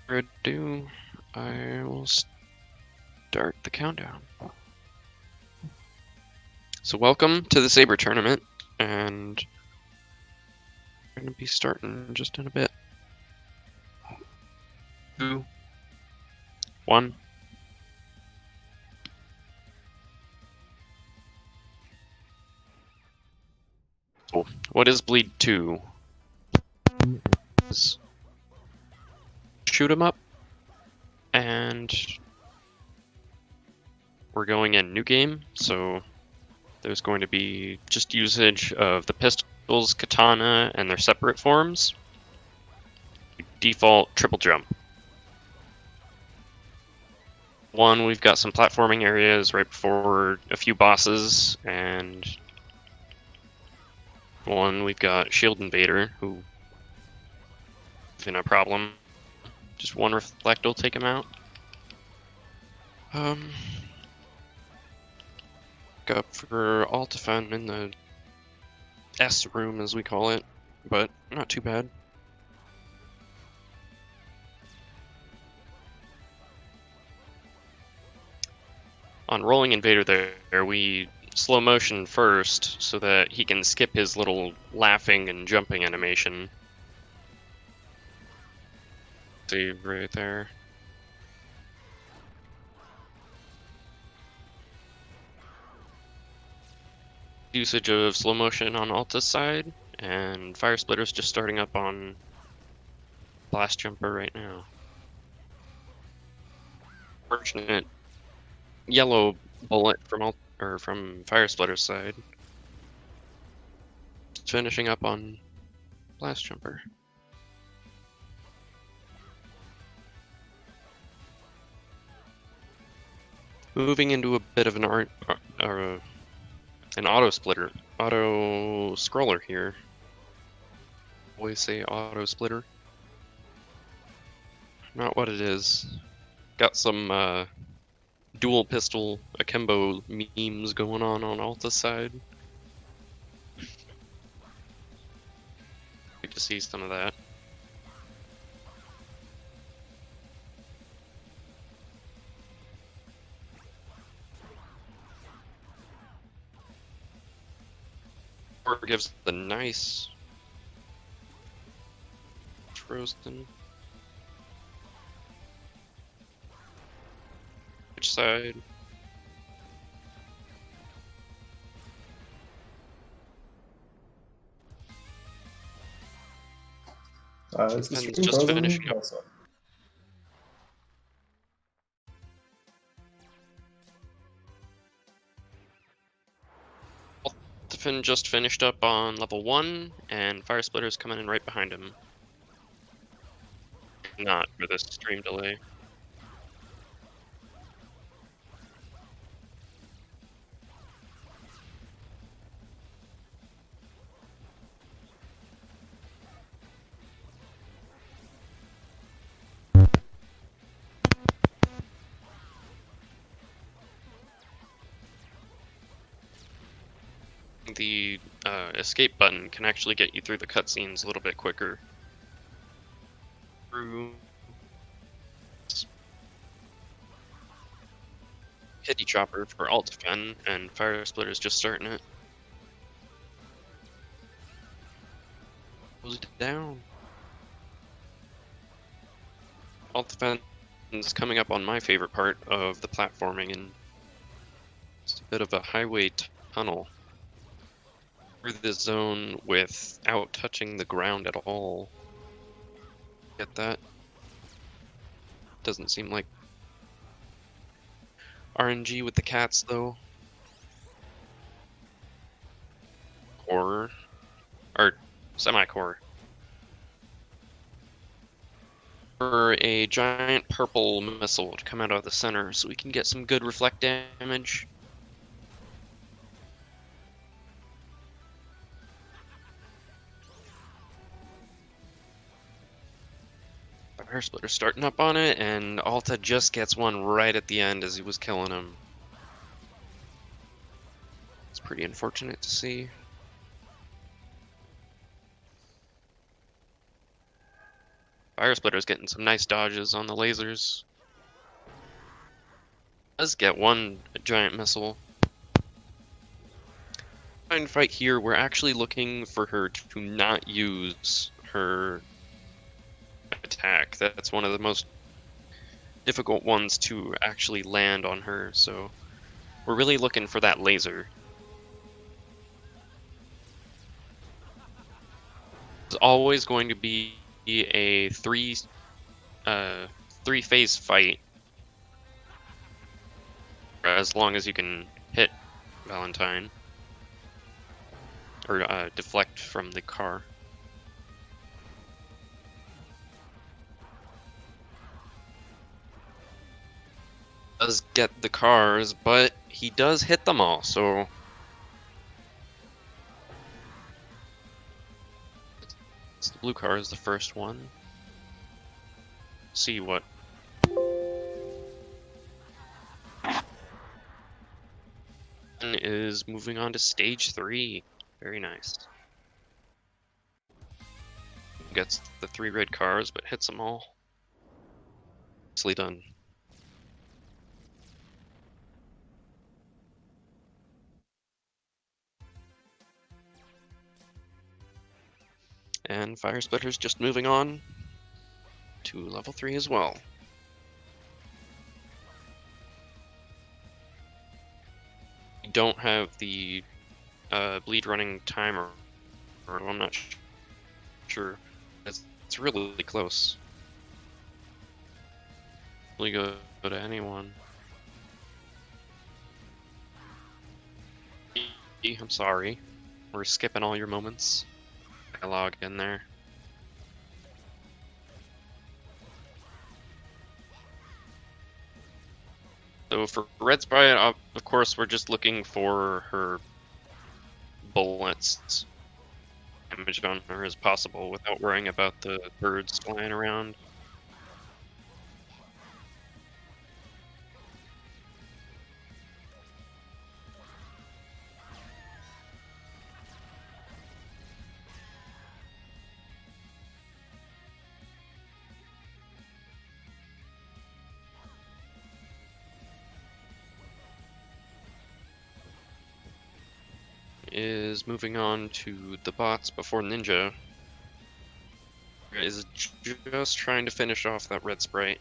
ado, I will start the countdown. So welcome to the SABR tournament, and we're going to be starting just in a bit. 2, 1. So, what is Bleed 2? Shoot 'em up, and we're going in new game, so there's going to be just usage of the pistols, katana, and their separate forms. Default triple jump. One, we've got some platforming areas right before a few bosses, and one, we've got Shield Invader, who in a problem. Just one reflect will take him out. Up for Altafen in the S room, as we call it, but not too bad. On Rolling Invader there, we slow motion first so that he can skip his little laughing and jumping animation. See right there. Usage of slow motion on Alta's side, and Firesplitter's just starting up on Blast Jumper right now. Fortunate yellow bullet from Firesplitter's side. Just finishing up on Blast Jumper. Moving into a bit of an auto scroller here. Always say auto splitter. Not what it is. Got some dual pistol akimbo memes going on Alta's side. Like to see some of that. Or gives the nice frozen. Which side? Is the stream just finishing up. Altafen just finished up on level 1, and Firesplitter's coming in right behind him. Not for this stream delay. The escape button can actually get you through the cutscenes a little bit quicker. Hitty Chopper for Altafen, and Firesplitter's just starting it. Goes down. Altafen is coming up on my favorite part of the platforming, and it's a bit of a highway tunnel through the zone without touching the ground at all. Get that? Doesn't seem like RNG with the cats, though. Core. Or semi-core. For a giant purple missile to come out of the center so we can get some good reflect damage. Firesplitter starting up on it, and Alta just gets one right at the end as he was killing him. It's pretty unfortunate to see. Firesplitter's getting some nice dodges on the lasers. Does get one giant missile. Fine fight here, we're actually looking for her to not use her attack. That's one of the most difficult ones to actually land on her, so we're really looking for that laser. It's always going to be a three-phase fight, as long as you can hit Valentine or deflect from the car. Does get the cars, but he does hit them all, so the blue car is the first one. See what is moving on to stage 3. Very nice. Gets the 3 red cars, but hits them all. Nicely done. And Firesplitter's just moving on to level 3 as well. We don't have the bleed running timer, or I'm not sure. It's really close. Really go to anyone. I'm sorry. We're skipping all your moments. Dialogue in there. So for Red Sprite, of course, we're just looking for her bullets. Damage on her as possible without worrying about the birds flying around. Is moving on to the bots before Ninja. Is just trying to finish off that Red Sprite.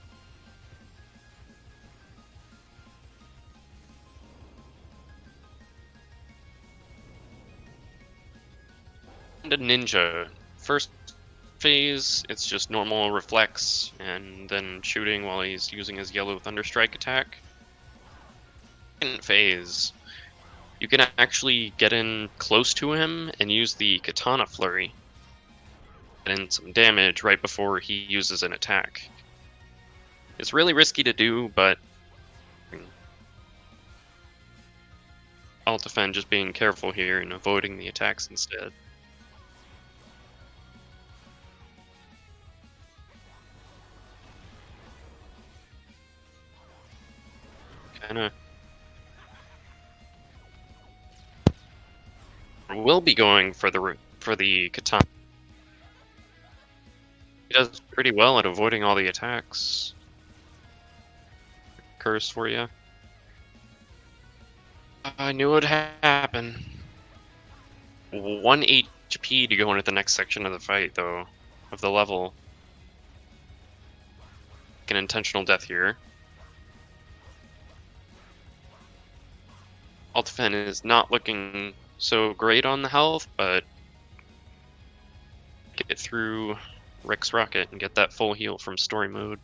And a Ninja. First phase, it's just normal reflex, and then shooting while he's using his yellow Thunderstrike attack. Second phase, you can actually get in close to him and use the katana flurry. Get in some damage right before he uses an attack. It's really risky to do, but Altafen just being careful here and avoiding the attacks instead. Kinda will be going for the katana. He does pretty well at avoiding all the attacks. Curse for you. I knew it would happen. 1 HP to go into the next section of the fight, though, of the level. An intentional death here. Altafen is not looking so great on the health, but get through Rick's rocket and get that full heal from story mode.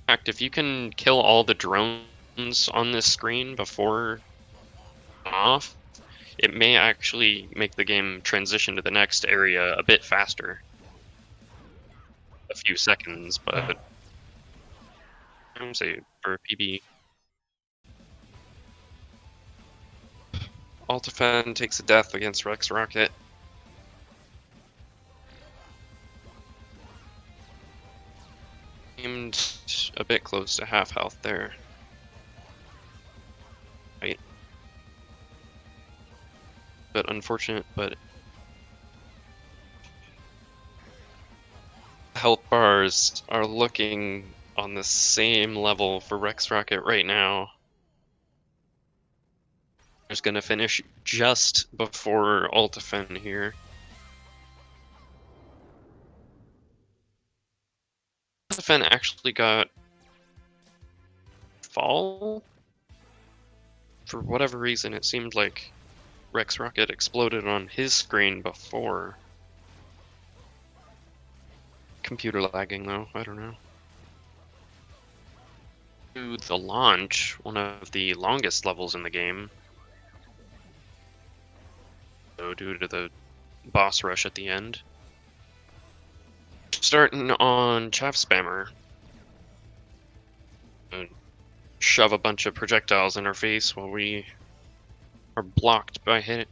In fact, if you can kill all the drones on this screen before off, it may actually make the game transition to the next area a bit faster. A few seconds, but I'm say for PB. Altafen takes a death against Rex Rocket. Aimed a bit close to half health there. Right. bit unfortunate, but health bars are looking on the same level for Rex Rocket right now. Is going to finish just before Altafen here. Altafen actually got fall. For whatever reason, it seemed like Rex Rocket exploded on his screen before. Computer lagging though, I don't know. To the launch, one of the longest levels in the game. So due to the boss rush at the end. Starting on Chaff Spammer. Shove a bunch of projectiles in our face while we are blocked by hit.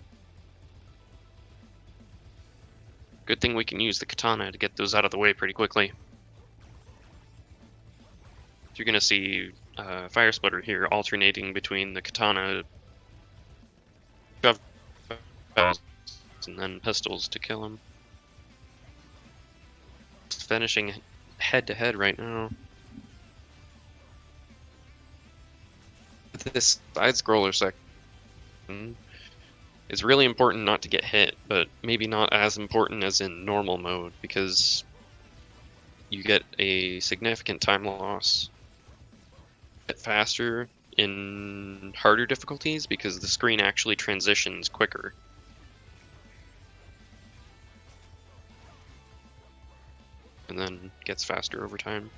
Good thing we can use the katana to get those out of the way pretty quickly. You're gonna see Firesplitter here alternating between the katana shove and then pistols to kill him. It's finishing head to head right now. This side scroller section is really important not to get hit, but maybe not as important as in normal mode because you get a significant time loss. Get faster in harder difficulties because the screen actually transitions quicker. And then gets faster over time.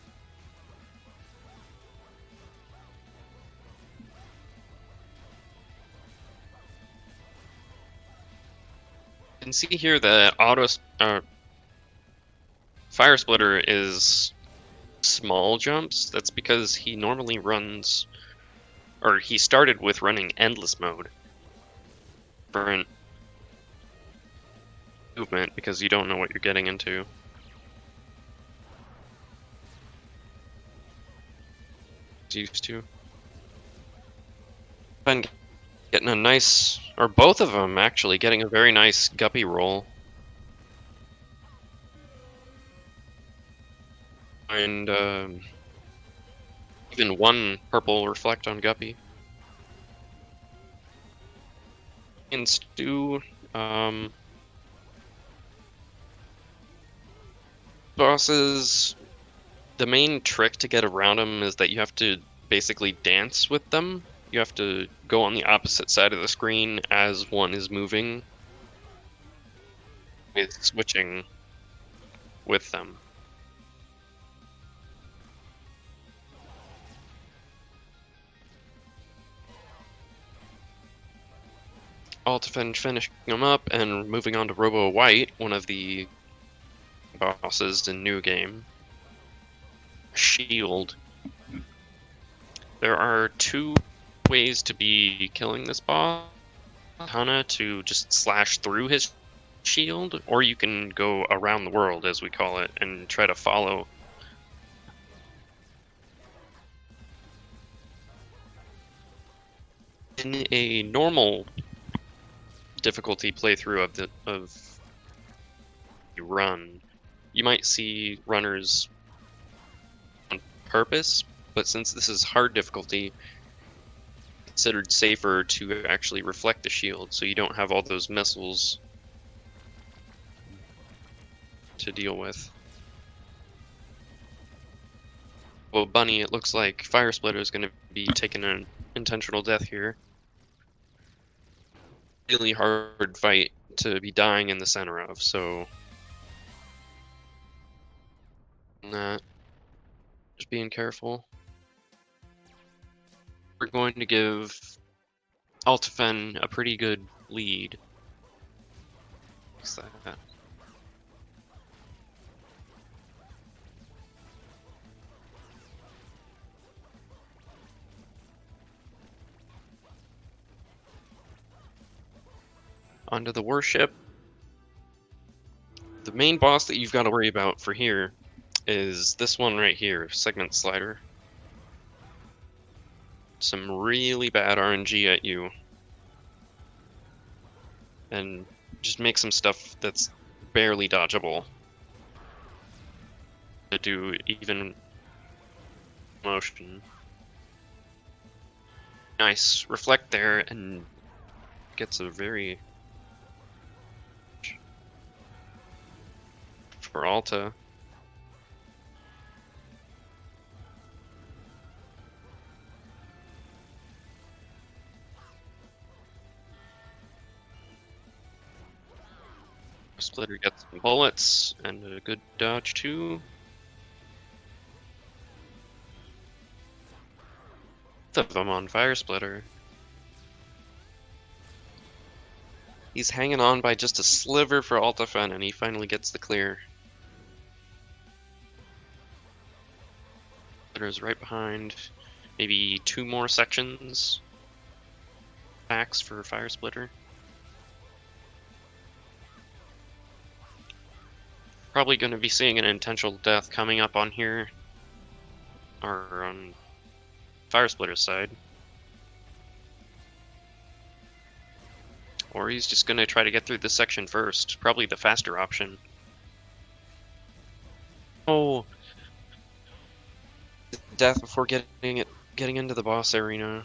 You can see here that Firesplitter is small jumps. That's because he normally runs, or he started with running endless mode for movement because you don't know what you're getting into. Used to. Been getting a nice, or both of them actually, getting a very nice guppy roll. And even one purple reflect on guppy. And Stu, bosses, the main trick to get around them is that you have to basically dance with them. You have to go on the opposite side of the screen as one is moving. It's switching with them. Altafen finishing them up and moving on to Robo White, one of the bosses in New Game. Shield. There are two ways to be killing this boss. Katana to just slash through his shield, or you can go around the world, as we call it, and try to follow. In a normal difficulty playthrough of the run, you might see runners on purpose, but since this is hard difficulty, it's considered safer to actually reflect the shield, so you don't have all those missiles to deal with. Well, Bunny, it looks like Firesplitter is going to be taking an intentional death here. Really hard fight to be dying in the center of, so just being careful. We're going to give Altafen a pretty good lead. What's that? Onto the warship. The main boss that you've got to worry about for here is this one right here, Segment Slider. Some really bad RNG at you. and just make some stuff that's barely dodgeable to do even motion. Nice reflect there, and gets a very for Alta. Splitter gets some bullets and a good dodge too. Both of them on Firesplitter. He's hanging on by just a sliver for Altafen, and he finally gets the clear. Splitter's right behind. Maybe 2 more sections. Packs for Firesplitter. Probably going to be seeing an intentional death coming up on here, or on Firesplitter's side. Or he's just going to try to get through this section first. Probably the faster option. Oh, death before getting into the boss arena.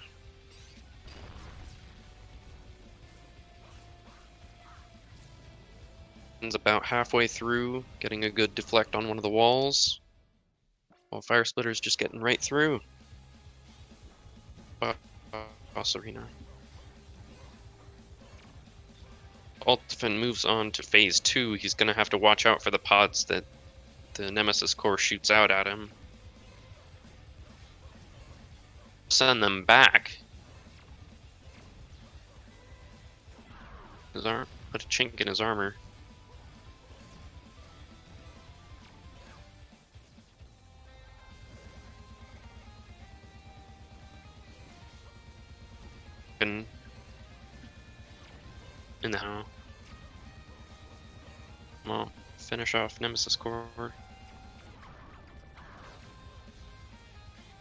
About halfway through, getting a good deflect on one of the walls, while Firesplitter's just getting right through. Boss arena. Altafen moves on to phase 2. He's gonna have to watch out for the pods that the Nemesis Core shoots out at him. Send them back. His arm, put a chink in his armor. In the house. Well, finish off Nemesis Core.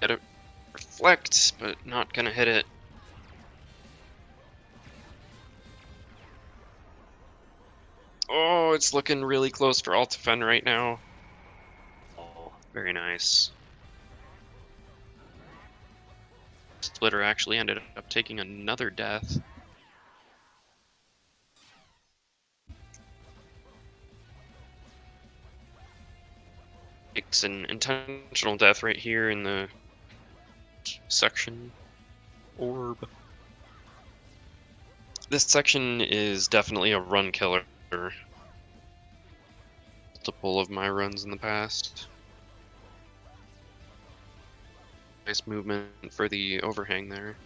Get it. Reflect, but not gonna hit it. Oh, it's looking really close for Altafen right now. Oh, very nice. Splitter actually ended up taking another death. Takes an intentional death right here in the section orb. This section is definitely a run killer. Multiple of my runs in the past. Nice movement for the overhang there.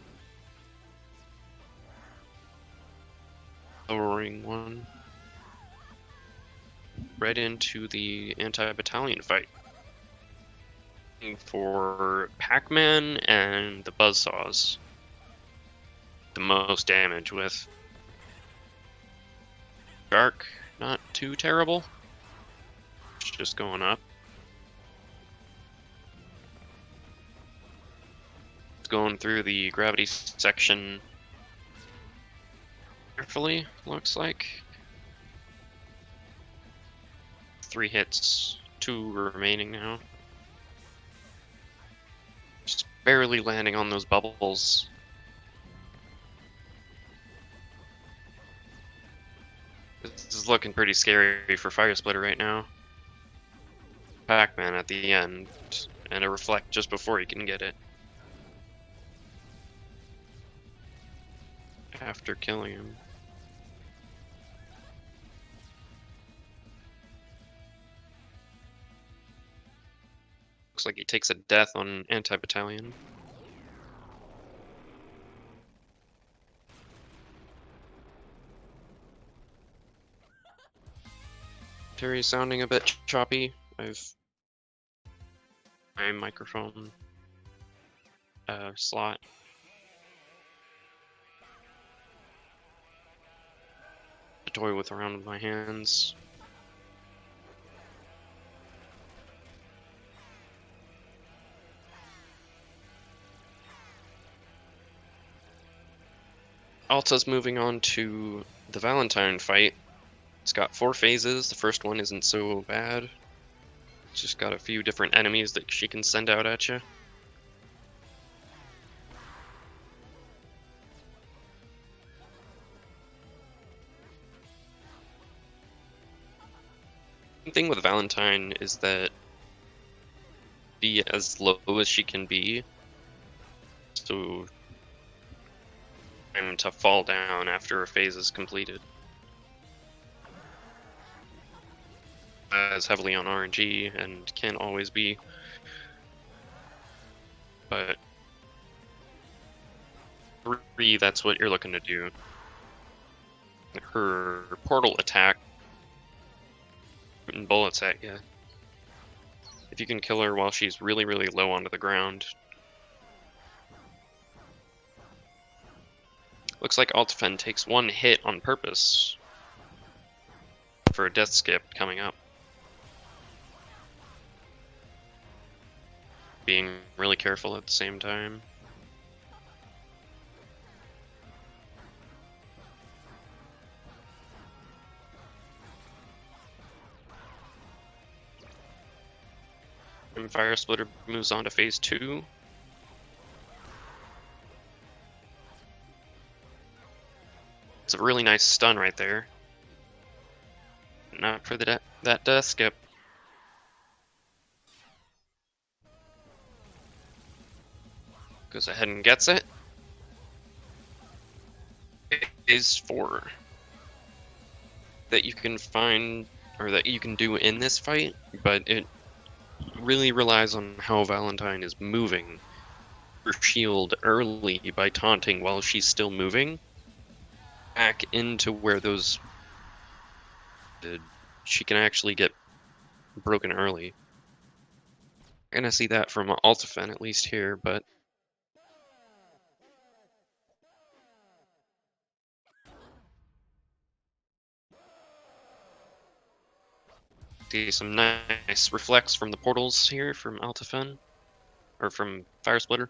Lowering one. Right into the anti-battalion fight. For Pac-Man and the buzzsaws. The most damage with. Shark, not too terrible. It's just going up. It's going through the gravity section carefully, looks like. 3 hits, 2 remaining now. Just barely landing on those bubbles. This is looking pretty scary for Firesplitter right now. Pac-Man at the end, and a reflect just before he can get it. After killing him. Looks like he takes a death on anti-battalion. Terry's sounding a bit choppy. I've my microphone slot. To toy with around with my hands. Alta's moving on to the Valentine fight, it's got 4 phases. The first one isn't so bad. It's just got a few different enemies that she can send out at you. The thing with Valentine is that be as low as she can be, so time to fall down after a phase is completed. As heavily on RNG and can't always be, but 3, that's what you're looking to do. Her portal attack and bullets at you. If you can kill her while she's really, really low onto the ground. Looks like Altafen takes 1 hit on purpose for a death skip coming up. Being really careful at the same time. And Firesplitter moves on to phase 2. It's a really nice stun right there. Not for the that death skip. Goes ahead and gets it. Phase 4 that you can find, or that you can do in this fight, but it really relies on how Valentine is moving her shield early by taunting while she's still moving back into where those she can actually get broken early. We're gonna see that from Altafen at least here, but see some nice reflex from the portals here from Altafen, or from Firesplitter.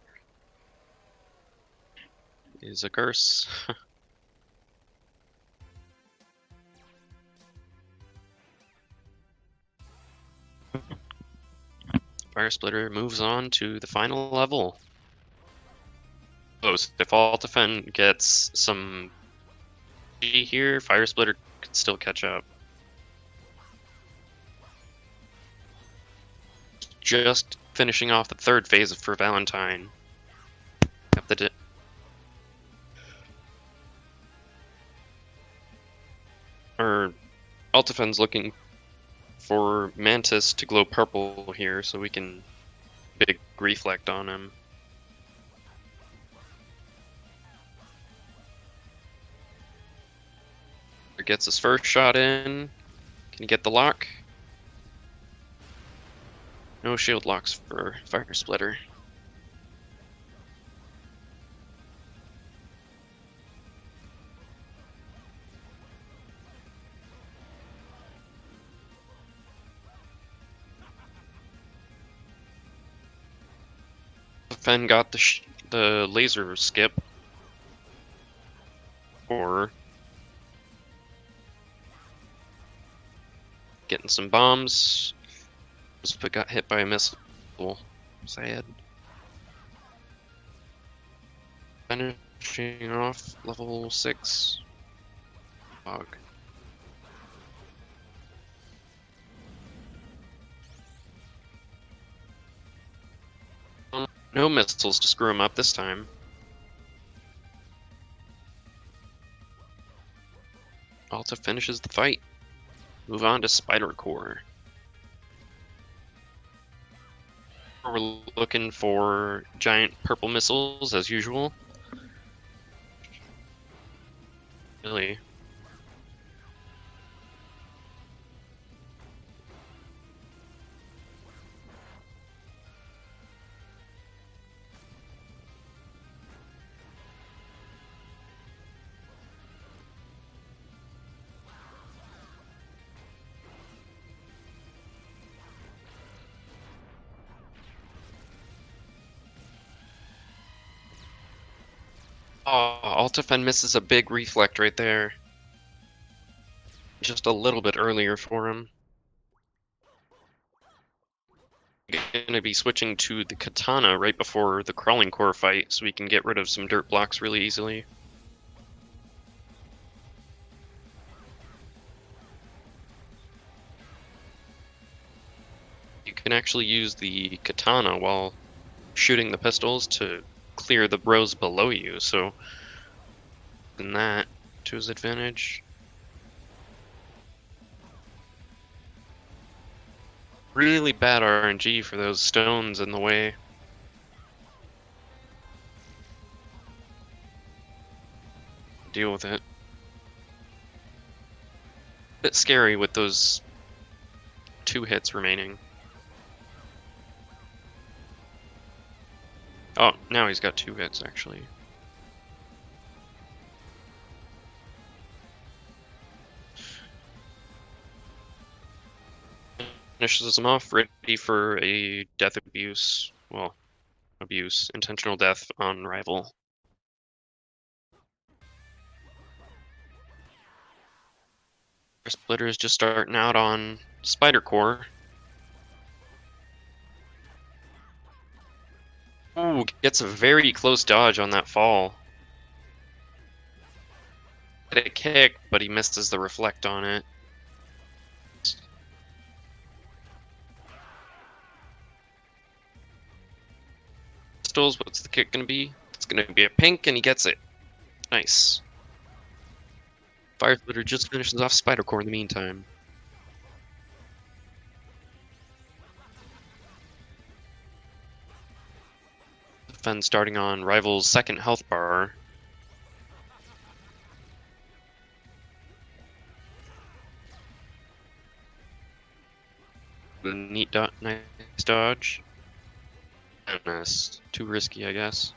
Is a curse. Firesplitter moves on to the final level. Close. If Altafen gets some G here, Firesplitter could still catch up. Just finishing off the 3rd phase for Valentine. Altafen's looking for Mantis to glow purple here so we can big reflect on him. Gets his first shot in. Can he get the lock? No shield locks for Firesplitter. Fen got the laser skip, or getting some bombs. But got hit by a missile. Sad. Finishing off level 6. Fog. No missiles to screw him up this time. Alta finishes the fight. Move on to Spider Core. We're looking for giant purple missiles as usual. Really. Oh, Altafen misses a big reflect right there. just a little bit earlier for him. Gonna be switching to the katana right before the crawling core fight, so we can get rid of some dirt blocks really easily. You can actually use the katana while shooting the pistols to clear the bros below you, so in that to his advantage. Really bad RNG for those stones in the way. Deal with it. Bit scary with those 2 hits remaining. Oh, now he's got 2 hits actually. Finishes him off, ready for a death abuse. Well, abuse, intentional death on rival. Firesplitter is just starting out on Spider Core. Ooh, gets a very close dodge on that fall. Hit a kick, but he misses the reflect on it. Pistols, what's the kick gonna be? It's gonna be a pink, and he gets it. Nice. Firesplitter just finishes off Spider Core in the meantime. Defend starting on rival's second health bar. Neat nice dodge. Nice. Too risky, I guess.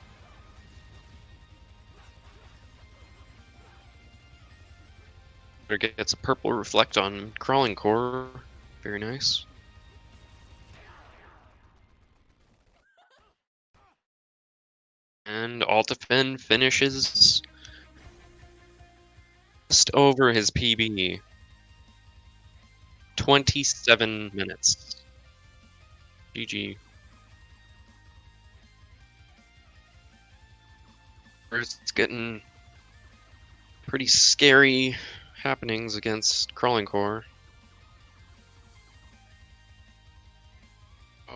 Gets a purple reflect on crawling core. Very nice. And Altafen finishes just over his PB. 27 minutes. GG. It's getting pretty scary happenings against crawling core.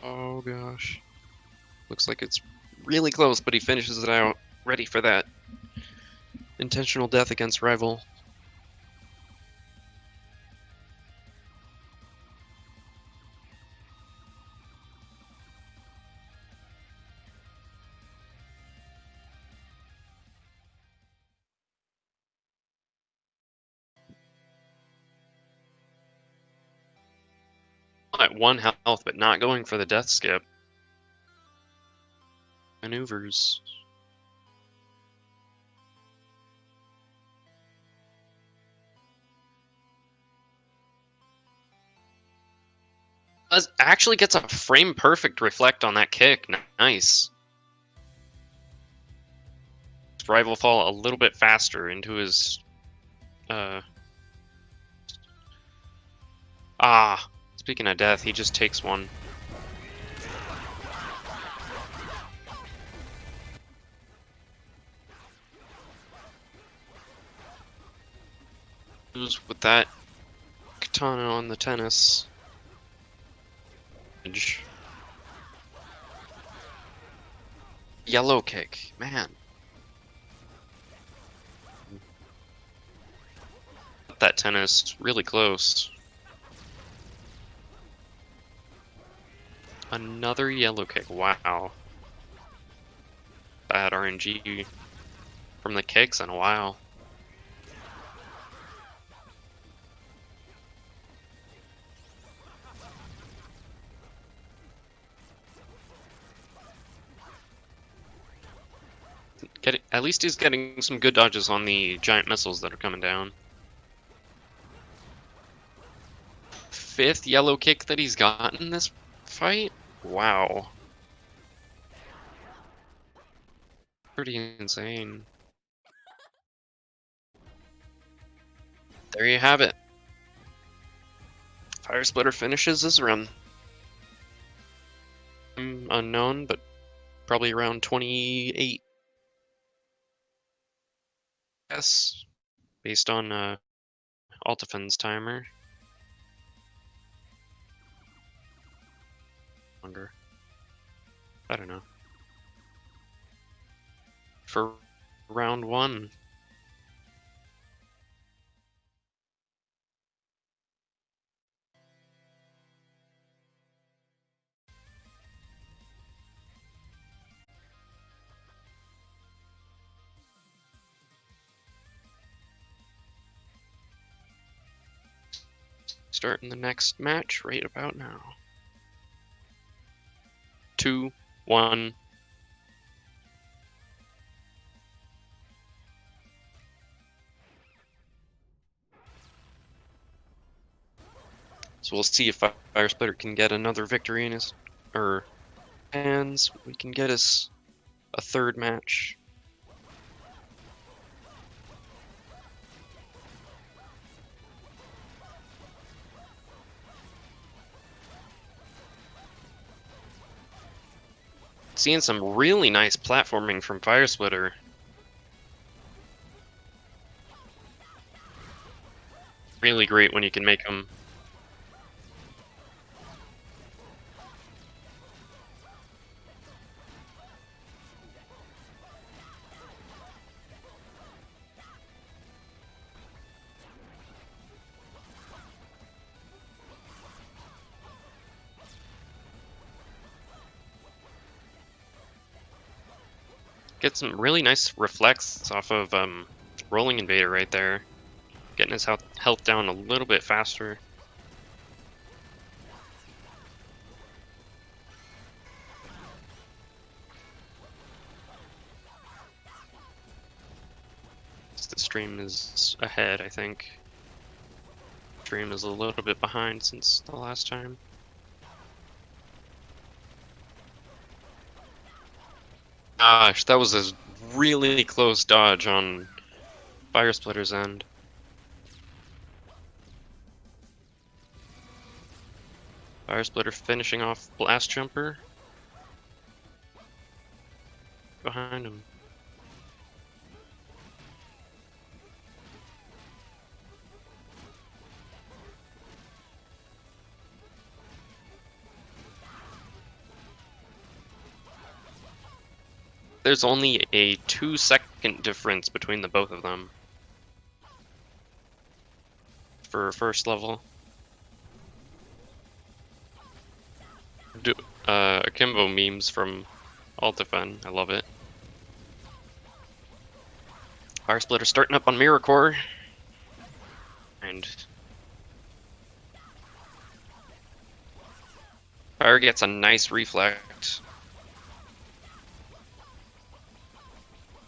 Oh gosh. Looks like it's really close, but he finishes it out. Ready for that intentional death against rival. At 1 health, but not going for the death skip. Maneuvers. Actually gets a frame perfect reflect on that kick. Nice. Rival fall a little bit faster into his speaking of death, he just takes one. With that katana on the tennis. Yellow kick, man. That tennis really close. Another yellow kick, wow. Bad RNG from the kicks in a while. At least he's getting some good dodges on the giant missiles that are coming down. 5th yellow kick that he's gotten in this fight? Wow. Pretty insane. There you have it. Firesplitter finishes his run. Unknown, but probably around 28. Yes, based on Altafen's timer. Longer. I don't know. For round 1. Starting the next match right about now. 2, 1. So we'll see if Firesplitter can get another victory in his hands. We can get us a third match. Seeing some really nice platforming from Firesplitter. Really great when you can make them. Get some really nice reflex off of Rolling Invader right there. Getting his health down a little bit faster. The stream is ahead, I think. Stream is a little bit behind since the last time. Gosh, that was a really close dodge on Firesplitter's end. Firesplitter finishing off Blast Jumper. Behind him. There's only a 2-second difference between the both of them for first level. Akimbo memes from Altafen, I love it. Firesplitter starting up on Mirror Core. And Fire gets a nice reflect.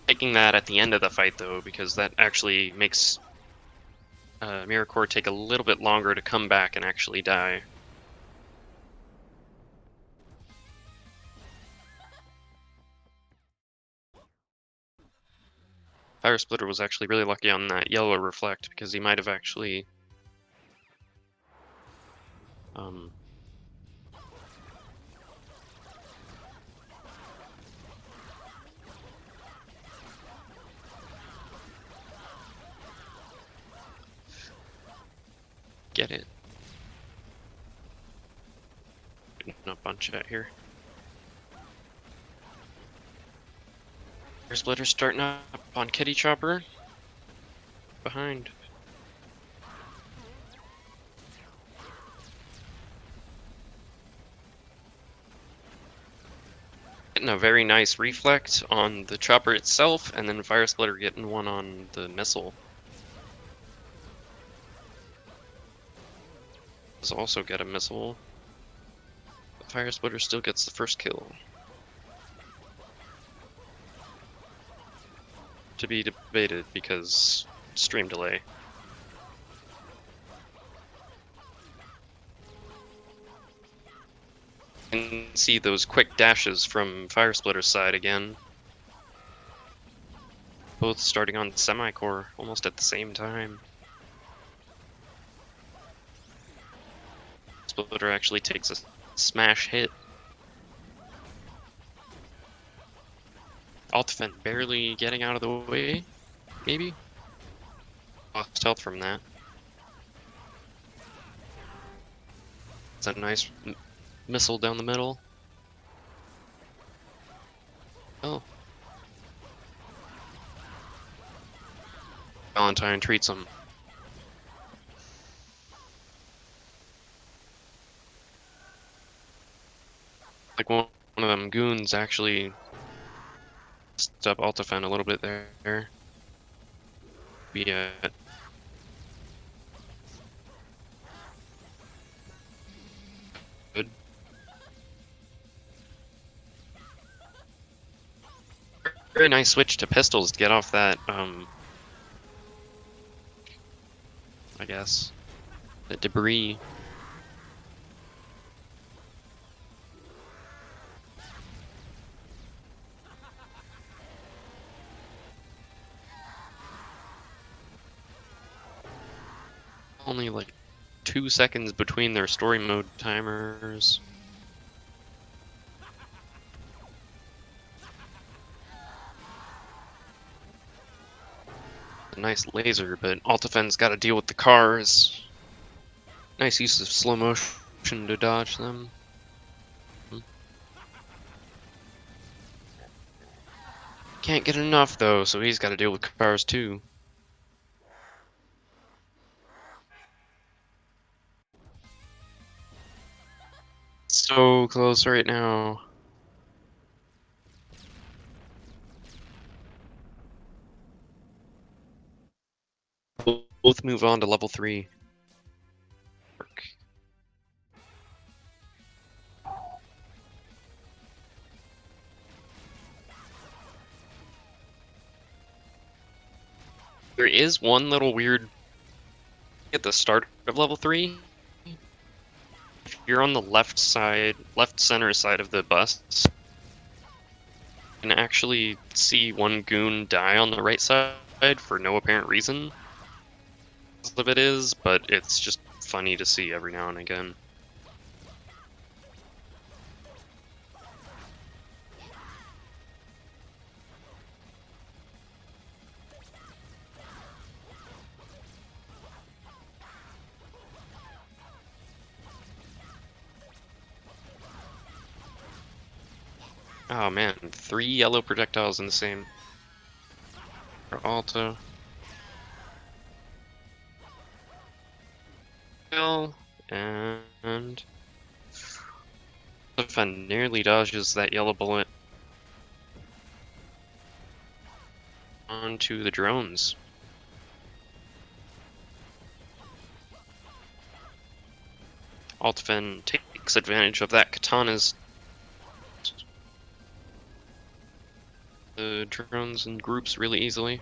Taking that at the end of the fight though, because that actually makes Mirror Core take a little bit longer to come back and actually die. Firesplitter was actually really lucky on that yellow reflect because he might have actually get it. Putting up on chat here. Firesplitter starting up on Kitty Chopper. Behind. Getting a very nice reflect on the chopper itself, and then Firesplitter getting one on the missile. Does also get a missile. But Firesplitter still gets the first kill. To be debated because stream delay. You can see those quick dashes from Firesplitter's side again. Both starting on semi-core almost at the same time. Firesplitter actually takes a smash hit. Altafen barely getting out of the way, maybe? Lost health from that. It's a nice missile down the middle. Oh. Valentine treats him. Like one of them goons actually messed up Altafen a little bit there. Be good. Very nice switch to pistols to get off that, I guess, the debris. Only like 2 seconds between their story mode timers. A nice laser, but Altafen's got to deal with the cars. Nice use of slow motion to dodge them. Can't get enough though, so he's got to deal with cars too. So close right now. Both move on to level 3. There is one little weird at the start of level 3. If you're on the left center side of the bus, you can actually see one goon die on the right side for no apparent reason. Most of it is, but it's just funny to see every now and again. Oh man, 3 yellow projectiles in the same. For Alta. And Altafen nearly dodges that yellow bullet onto the drones. Altafen takes advantage of that katana's the drones in groups really easily.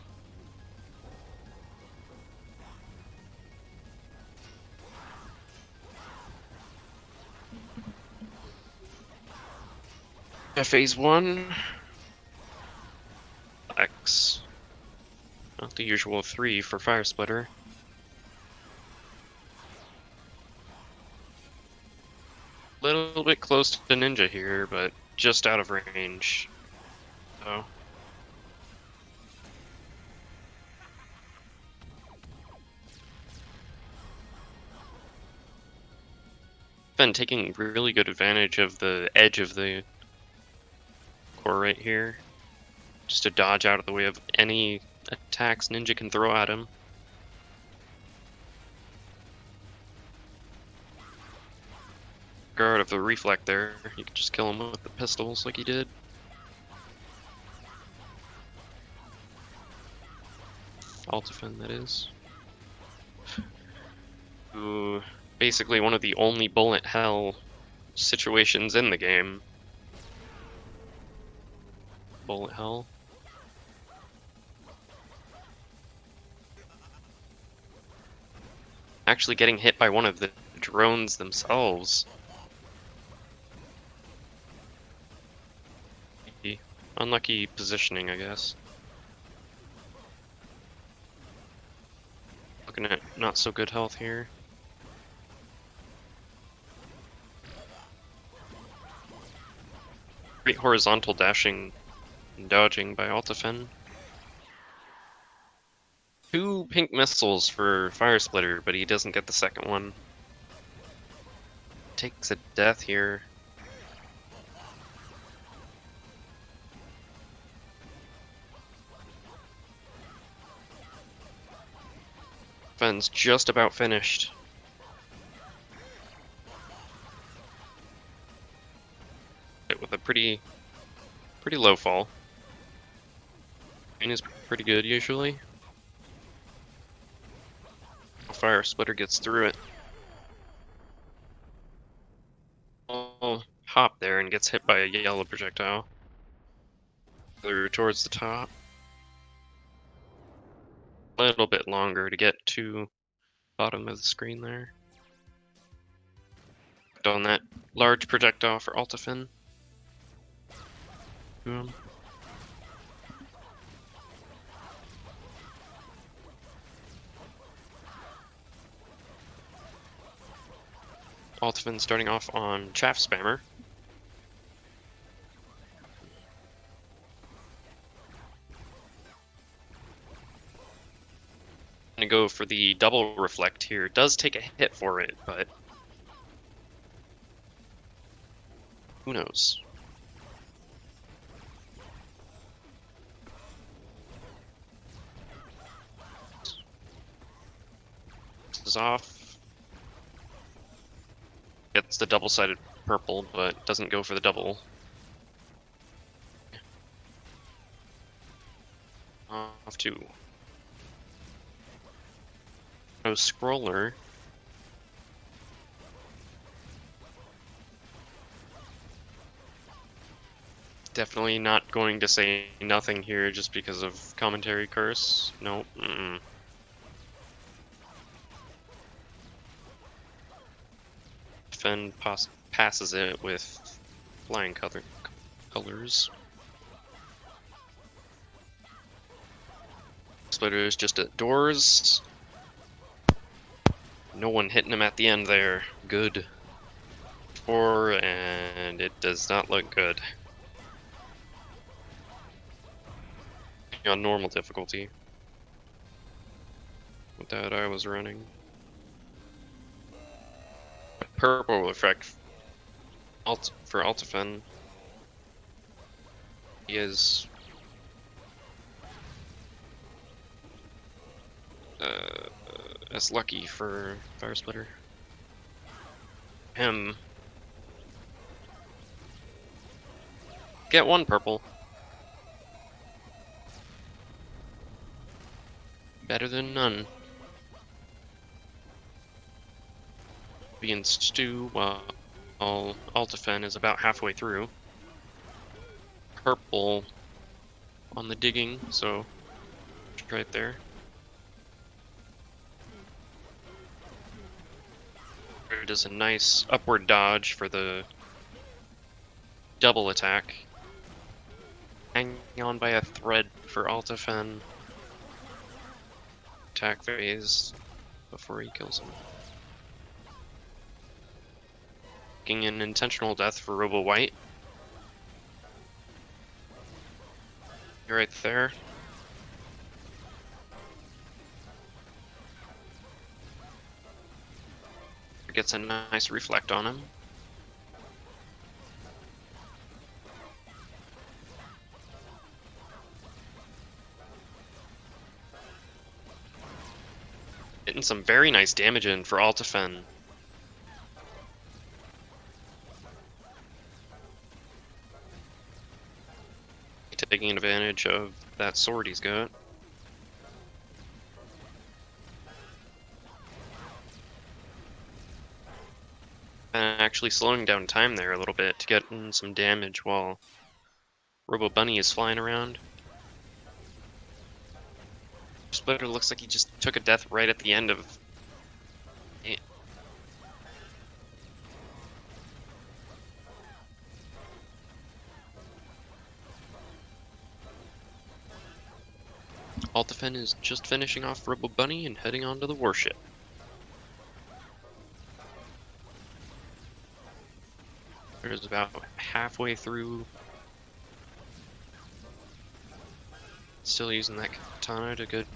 Phase 1. X. Not the usual 3 for Firesplitter. Little bit close to Ninja here, but just out of range. So. Been taking really good advantage of the edge of the core right here, just to dodge out of the way of any attacks Ninja can throw at him. Guard of the reflect there, you can just kill him with the pistols like he did. Altafen, that is. Ooh, basically one of the only bullet hell situations in the game. Bullet hell. Actually getting hit by one of the drones themselves. Unlucky positioning, I guess. Looking at not so good health here. Great horizontal dashing and dodging by Altafen. 2 pink missiles for Firesplitter, but he doesn't get the second one. Takes a death here. Fen's just about finished. With a pretty low fall. Green is pretty good usually. Firesplitter gets through it. Oh, hop there and gets hit by a yellow projectile. Through towards the top. A little bit longer to get to bottom of the screen there. On that large projectile for Altafen. Boom. Altafen starting off on Chaff Spammer. Gonna go for the double reflect here. Does take a hit for it, but who knows? This is off. Gets the double-sided purple, but doesn't go for the double. Off to no scroller. Definitely not going to say nothing here just because of commentary curse. Nope. Fen passes it with flying colors. Splitter is just at doors. No one hitting him at the end there. Good. 4, and it does not look good. On normal difficulty. With that I was running. Purple effect for Altafen. He is as lucky for Firesplitter. Him. Get 1 purple. Better than none. Being stew while Altafen is about halfway through. Purple on the digging, so right there. It is a nice upward dodge for the double attack. Hanging on by a thread for Altafen. Attack phase before he kills him. Taking an intentional death for Robo White. You're right there. Gets a nice reflect on him. Getting some very nice damage in for Altafen. Taking advantage of that sword he's got. And actually slowing down time there a little bit to get in some damage while Robo Bunny is flying around. Splitter looks like he just took a death right at the end of it. Altafen is just finishing off Robo Bunny and heading on to the warship. There's about halfway through still using that katana to good.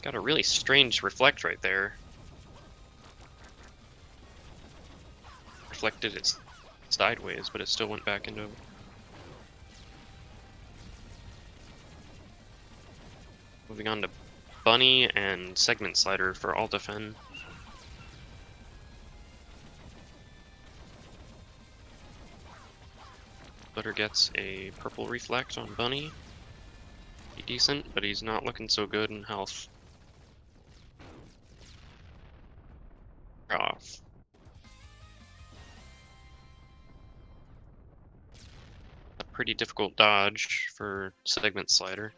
Got a really strange reflect right there. Reflected it sideways, but it still went back into. Moving on to Bunny and Segment Slider for Altafen. Splitter gets a purple reflect on Bunny. Be decent, but he's not looking so good in health. Off. A pretty difficult dodge for Segment Slider.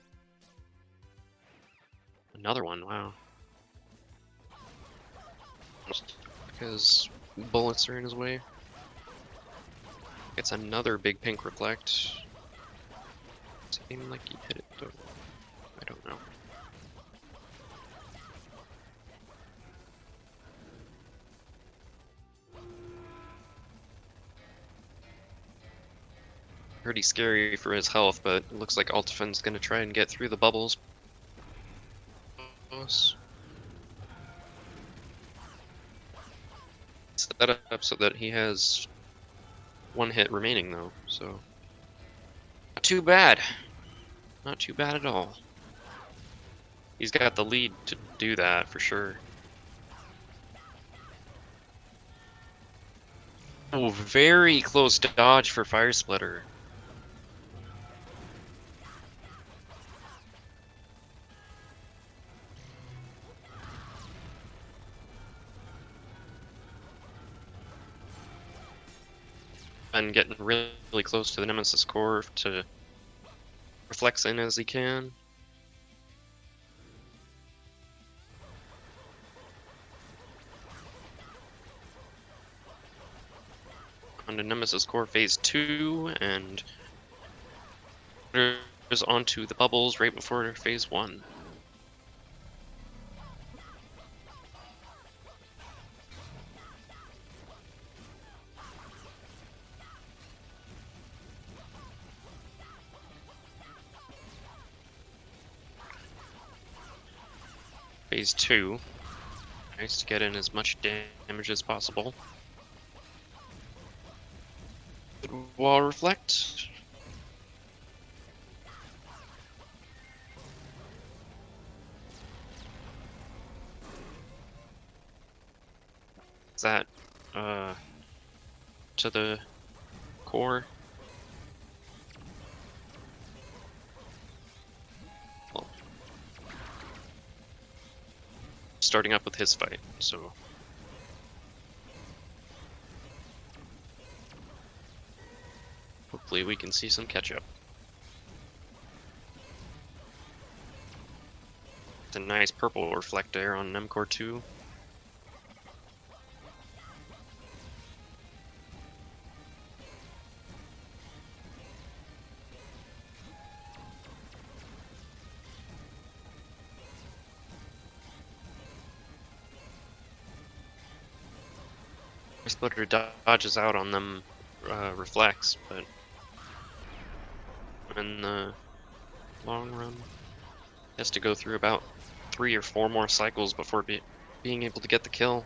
Another one, wow. Because bullets are in his way. Gets another big pink reflect. Seemed like he hit it though. I don't know. Pretty scary for his health, but it looks like Altafen's gonna try and get through the bubbles. Set up so that he has one hit remaining though, so not too bad. Not too bad at all. He's got the lead to do that for sure. Oh, very close dodge for Firesplitter. And getting really close to the Nemesis core to reflex in as he can. On to Nemesis core phase 2, and is onto the bubbles right before phase 1. Phase 2. Nice to get in as much damage as possible. Good wall reflect. Is that to the core? Well, starting up with his fight, so hopefully we can see some catch up. It's a nice purple reflect there on Nemcore 2. Splitter dodges out on them reflects, but in the long run, he has to go through about 3 or 4 more cycles before being able to get the kill.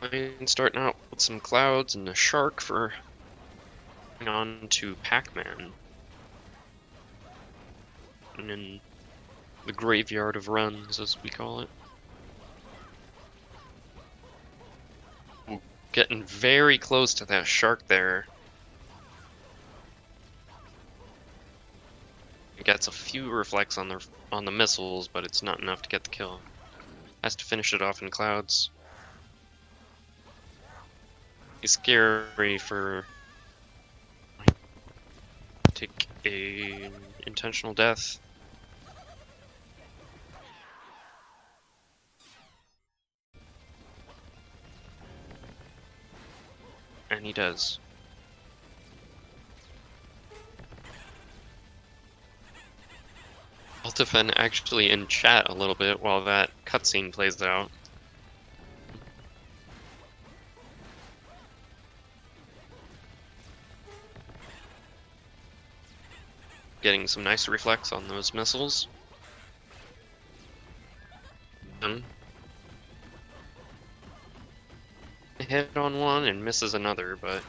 And starting out with some clouds and a shark for on to Pac-Man. And then the graveyard of runs, as we call it. Ooh, getting very close to that shark there. He gets a few reflects on the missiles, but it's not enough to get the kill. Has to finish it off in clouds. It's scary for take a intentional death. And he does. Altafen actually in chat a little bit while that cutscene plays out. getting some nice reflex on those missiles. Hit on one and misses another, but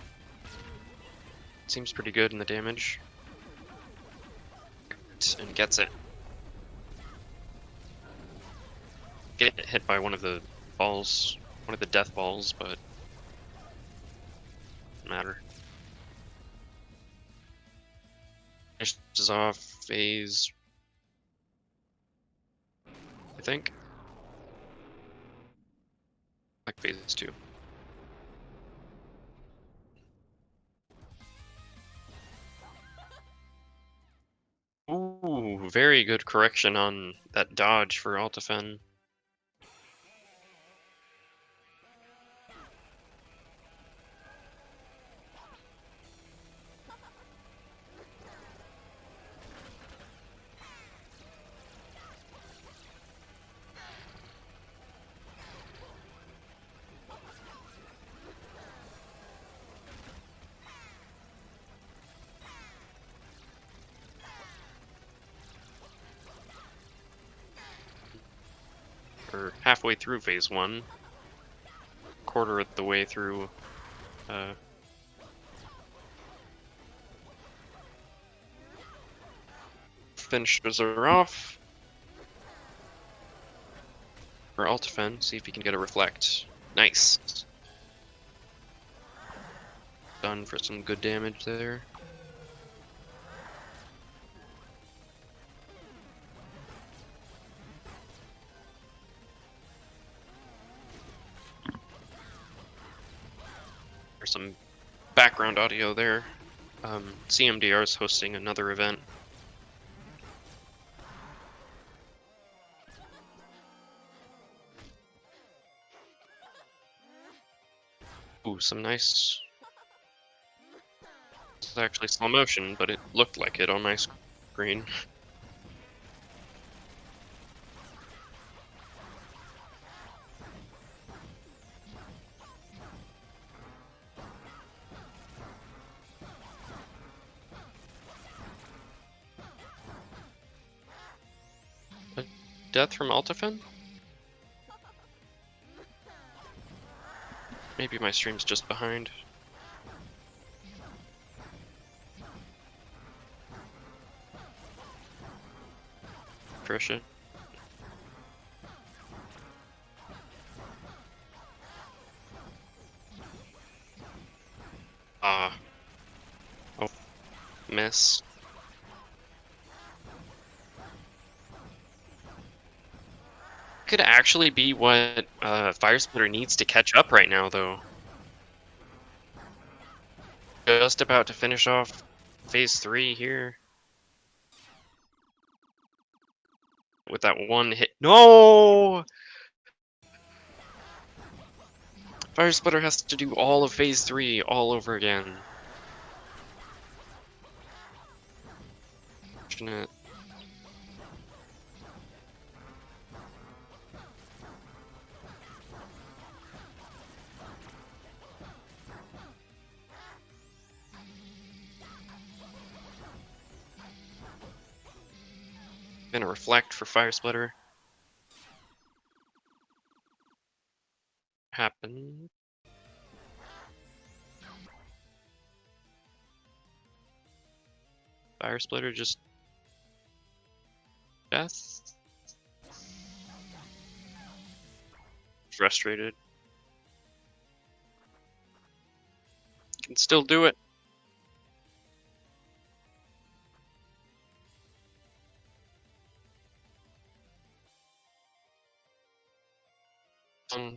seems pretty good in the damage. And gets it. Get hit by one of the balls, one of the death balls, but doesn't matter. Finishes off phase, I think. Like phase 2. Ooh, very good correction on that dodge for Altafen. Or halfway through phase 1. Quarter of the way through. Finishes her off. For Altafen, see if he can get a reflect. Nice. Done for some good damage there. There's some background audio there. CMDR is hosting another event. Ooh, some nice... This is actually slow motion, but it looked like it on my screen. A death from Altafen? Maybe my stream's just behind. Trisha. Ah. Oh. Miss. Could actually be what Firesplitter needs to catch up right now, though. Just about to finish off phase 3 here. With that one hit. No! Firesplitter has to do all of phase 3 all over again. Fortunate. Gonna reflect for Firesplitter. Happened. Firesplitter just death. Frustrated. Can still do it.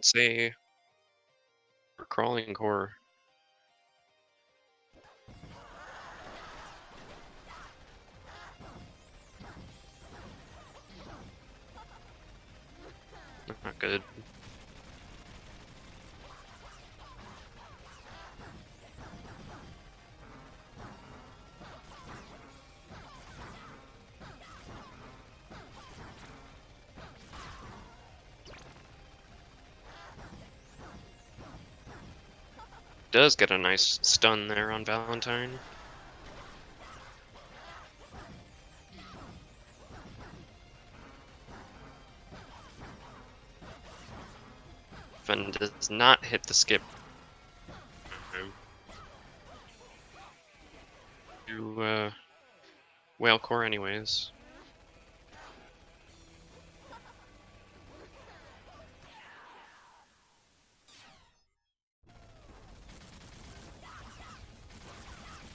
Say crawling core. Not good. Does get a nice stun there on Valentine. Altafen does not hit the skip. To Whale Core anyways.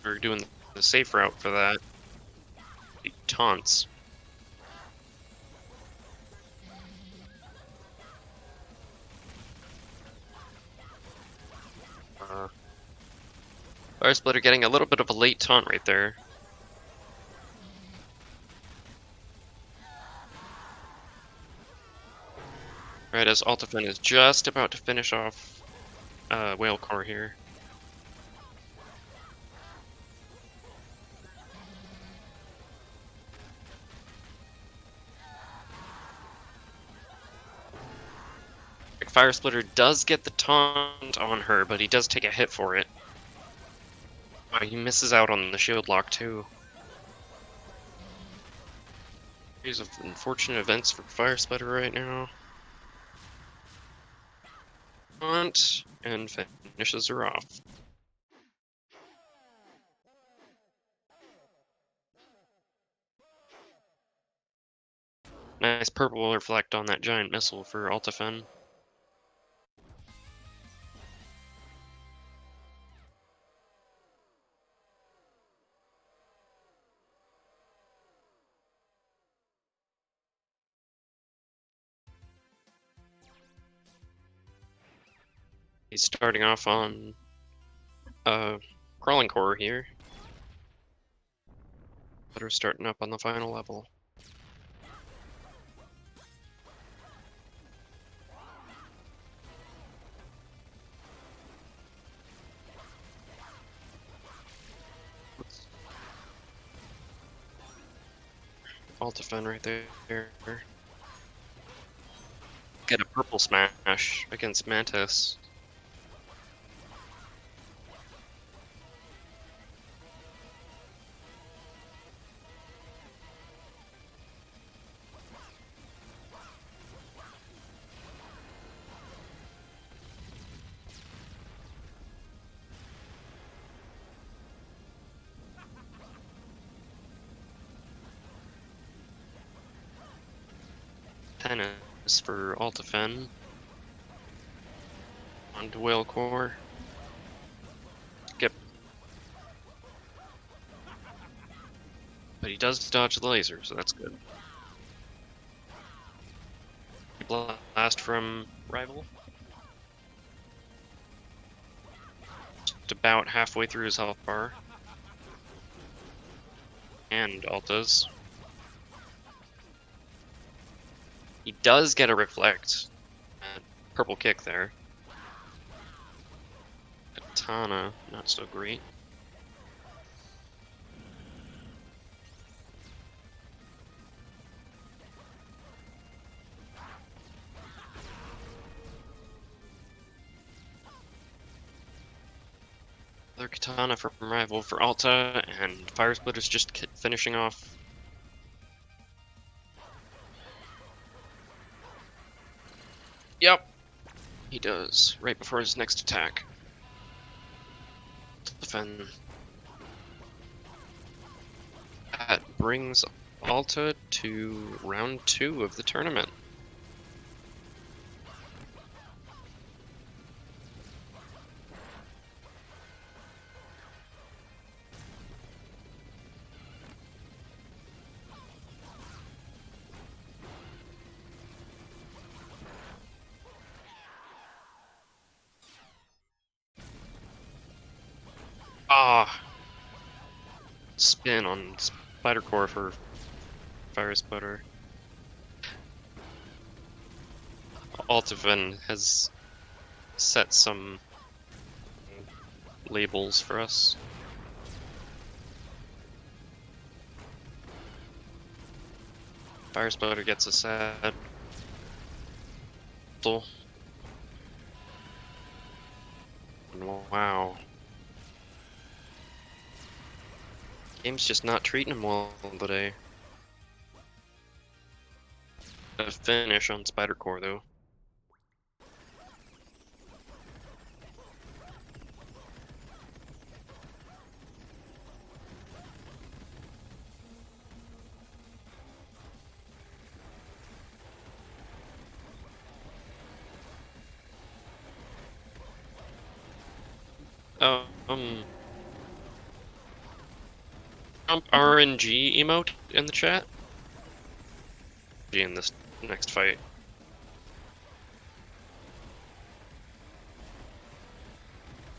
We're doing the safe route for that. He taunts. Firesplitter getting a little bit of a late taunt right there. Right as Altafen is just about to finish off Whale Core here. Firesplitter does get the taunt on her, but he does take a hit for it. Oh, he misses out on the shield lock too. Series of unfortunate events for Firesplitter right now. Taunt and finishes her off. Nice purple reflect on that giant missile for Altafen. He's starting off on Crawling Core here. But we're starting up on the final level. Altafen right there. Get a purple smash against Mantis. Tennis for Altafen. On to Whale Core. Skip. But he does dodge the laser, so that's good. Blast from Rival. Just about halfway through his health bar. And Alta's. He does get a reflect. Purple kick there. Katana, not so great. Another katana from Rival for Alta, and Firesplitter's just finishing off. Yep, he does, right before his next attack. Defend. That brings Alta to round 2 of the tournament. Spin on Spider Core for Firesplitter. Altafen has set some labels for us. Firesplitter gets a sad. Wow. Game's just not treating him well today. A finish on Spider Core though. Trump RNG emote in the chat. In this next fight.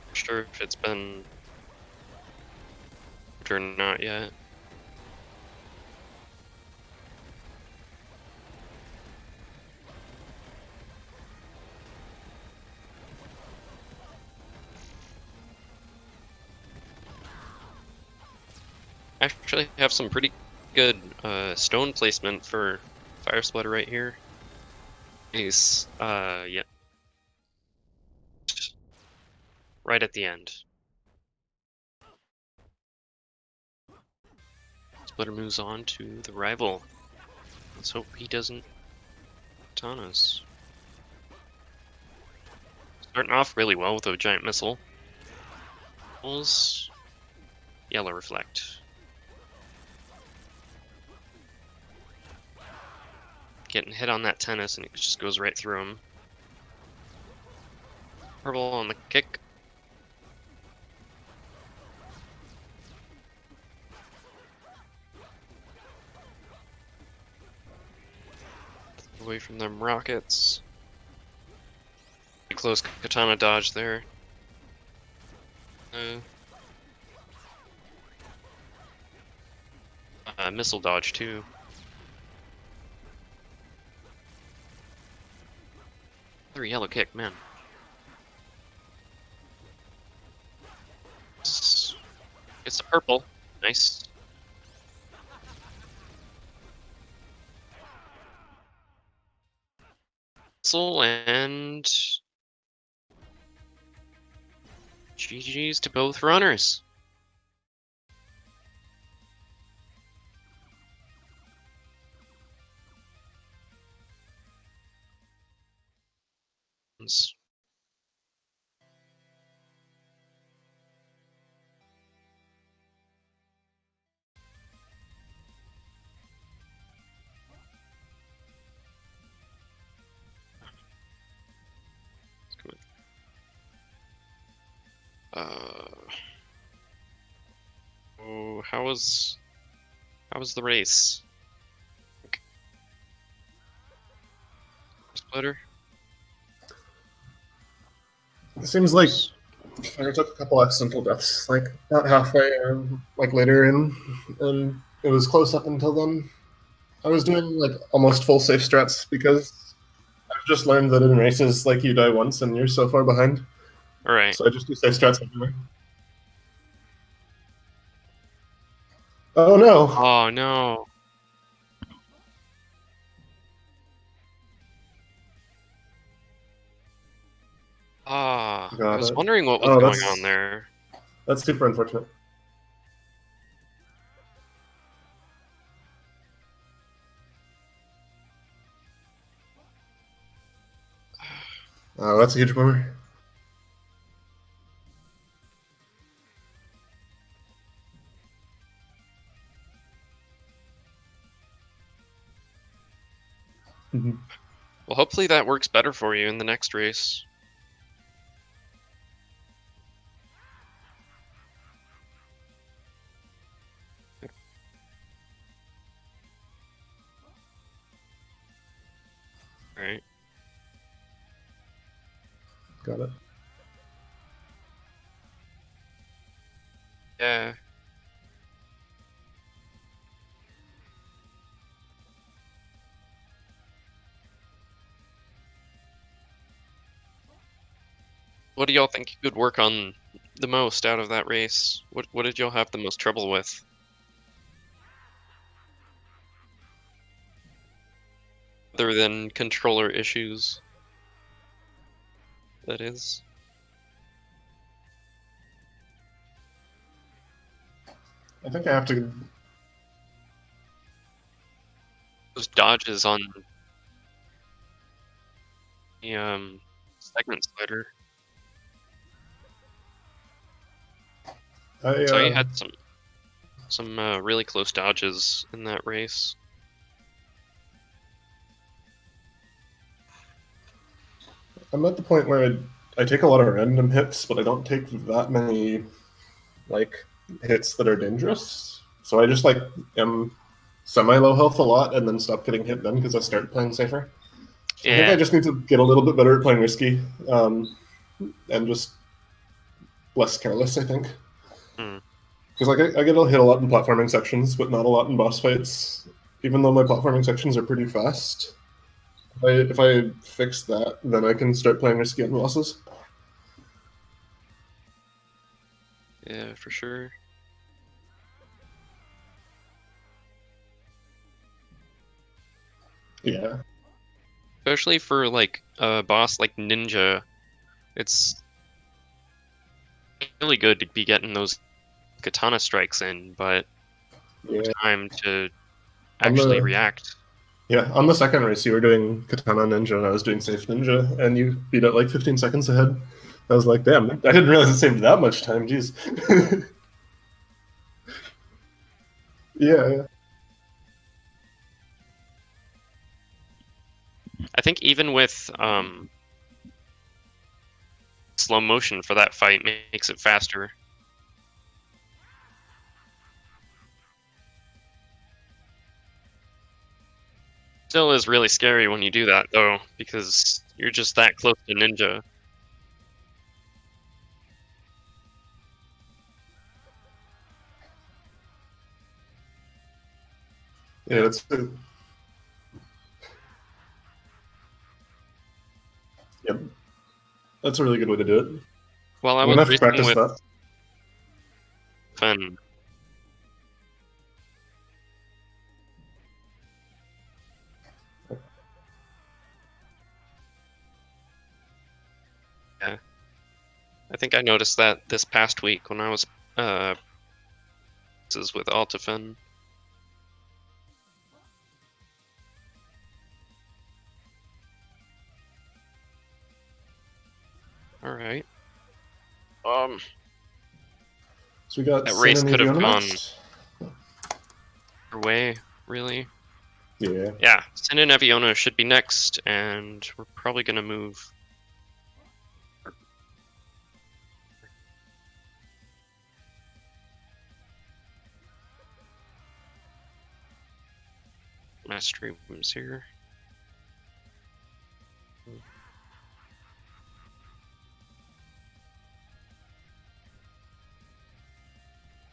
Not sure if it's been or not yet. Actually have some pretty good stone placement for Firesplitter right here. He's yeah. Right at the end. Splitter moves on to the rival. Let's hope he doesn't taunt us. Starting off really well with a giant missile. Yellow reflect. Getting hit on that tennis and it just goes right through him. Purple on the kick. Away from them rockets. Close katana dodge there. Missile dodge too. Another yellow kick, man. It's a purple. Nice. Missile and GG's to both runners. Oh, how was the race? Splitter? It seems like I took a couple accidental deaths, like about halfway, like later in, and it was close up until then. I was doing like almost full safe strats because I've just learned that in races, like you die once and you're so far behind. All right. So I just do safe strats everywhere. Oh no! Oh no! Ah, I was wondering what was going on there. That's super unfortunate. Oh, that's a huge bummer. Well, hopefully that works better for you in the next race. All right. Got it. Yeah. What do y'all think you could work on the most out of that race? What did y'all have the most trouble with? Other than controller issues, that is. I think I have to. Those dodges on the segment slider. So you had some really close dodges in that race. I'm at the point where I take a lot of random hits, but I don't take that many like hits that are dangerous. So I just like am semi-low health a lot and then stop getting hit then because I start playing safer. So I think I just need to get a little bit better at playing risky and just less careless, I think. Because like I get hit a lot in platforming sections, but not a lot in boss fights, even though my platforming sections are pretty fast. If I fix that, then I can start playing risky on bosses. Yeah, for sure. Yeah. Especially for like a boss like Ninja, it's really good to be getting those katana strikes in, but time to actually react. Yeah, on the second race, you were doing Katana Ninja, and I was doing Safe Ninja, and you beat it like 15 seconds ahead. I was like, damn, I didn't realize it saved that much time, jeez. Yeah. I think even with slow motion for that fight makes it faster. Still is really scary when you do that though, because you're just that close to Ninja. Yeah, that's good. Yep. That's a really good way to do it. Well, I I'm was gonna have to racing practice with that. Fen. Yeah. I think I noticed that this past week when I was with Altafen. All right. So we got that race could have gone next. your way, really. Yeah. Yeah, Sin and Eviona should be next, and we're probably gonna move. Mastery rooms here.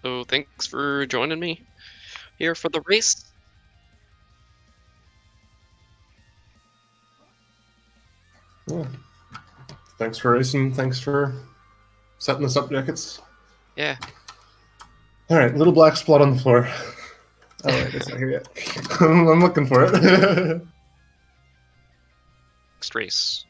So thanks for joining me here for the race. Yeah. Thanks for racing. Thanks for setting this up, Jackets. Yeah. All right, little black spot on the floor. Oh wait, it's not here yet. I'm looking for it. Next race.